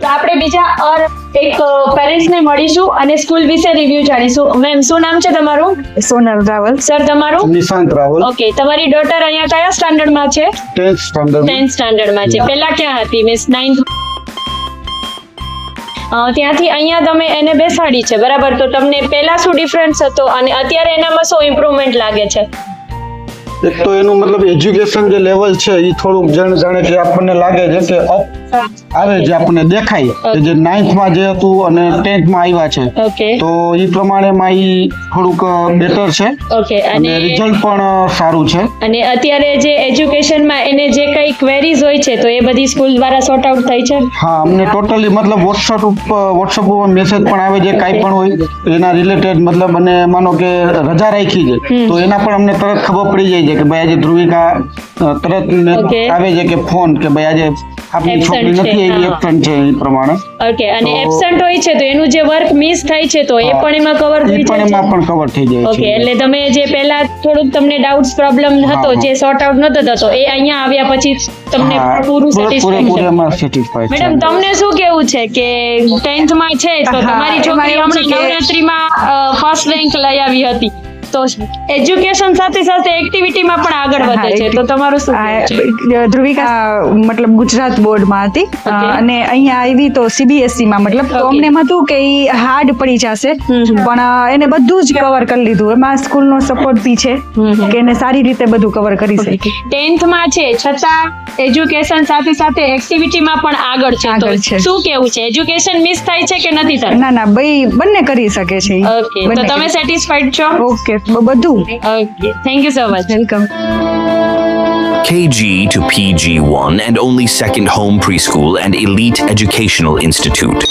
તો આપણે બીજા એક પેરેન્ટ્સને મળીશું અને સ્કૂલ વિશે રિવ્યુ જાણીશું. મેમ, શું નામ છે તમારું? સોનલ રાવલ. સર, તમારું? નિશાંત રાવલ. ઓકે, તમારી ડોટર અહીંયા કયા સ્ટાન્ડર્ડમાં છે? 10th standard. 10th સ્ટાન્ડર્ડમાં છે. પહેલા ક્યાં હતી મિસ? 9th. ત્યાંથી અહીંયા તમે એને બેસાડી છે, બરાબર? તો તમને પહેલા શું ડિફરન્સ હતો અને અત્યારે એનામાં શું ઇમ્પ્રુવમેન્ટ લાગે છે? એક તો એનું મતલબ એજ્યુકેશન જે લેવલ છે એ થોડુંક જાણે કે આપણને લાગે છે કે અપ આવે, જે આપણને દેખાય કે જે 9th માં જે હતું અને 10th માં આવ્યા છે, ઓકે તો એ પ્રમાણેમાં એ થોડુંક બેટર છે ઓકે. અને રિઝલ્ટ પણ સારું છે. અને અત્યારે જે એજ્યુકેશનમાં એને જે કઈ ક્વેરીઝ હોય છે તો એ બધી સ્કૂલ દ્વારા સોર્ટ આઉટ થઈ છે? હા, અમને ટોટલી મતલબ વોટ્સઅપ ઉપર મેસેજ પણ આવે છે, કાંઈ પણ હોય એના રિલેટેડ, મતલબ અને માનો કે રજા રાખી છે તો એના પણ અમને તરત ખબર પડી જાય છે કે ભાઈ આજે ધ્રુવિકા તરત આવે છે કે ફોન કે ભાઈ આજે આપણી છોકરી નથી એવી એબસન્ટ છે એ પ્રમાણે. ઓકે. અને એબસન્ટ હોય છે તો એનું જે વર્ક મિસ થાય છે તો એ પણ એમાં કવર થઈ જાય છે? એમાં પણ કવર થઈ જાય ઓકે. છે. એટલે તમે જે પહેલા થોડુંક તમને ડાઉટ્સ પ્રોબ્લેમ હતો, જે સોર્ટ આઉટ નતો થતો, એ અહીંયા આવ્યા પછી તમને પૂરું સેટિસ્ફેક્શન. મેડમ, તમને શું કેવું છે કે 10th માં છે તો તમારી છોકરી હમણાં નવરાત્રીમાં ફર્સ્ટ રેન્ક લઈ આવી હતી, તો એજ્યુકેશન સાથે સાથે એક્ટિવિટીમાં પણ આગળ વધે છે, તો તમારું શું કહેવું છે? ધ્રુવિકા મતલબ ગુજરાત બોર્ડમાં હતી અને અહીંયા આવી તો CBSE માં, મતલબ તો અમને એમ હતું કે ઈ હાર્ડ પડી જશે, પણ એને બધું જ કવર કરી લીધું. એમાં સ્કૂલનો સપોર્ટ બી છે કે એને સારી રીતે બધું કવર કરી શકે. 10th માં છે છતાં એજ્યુકેશન સાથે સાથે એક્ટિવિટીમાં પણ આગળ છે, તો શું કેવું છે? એજ્યુકેશન મિસ થાય છે કે નથી થતું? ના, બંને કરી શકે છે. ઓકે, તો તમે સેટિસ્ફાઈડ છો? ઓકે, બધું. Okay, thank you so much. Welcome. KG to PG1 and only second home preschool and elite educational institute.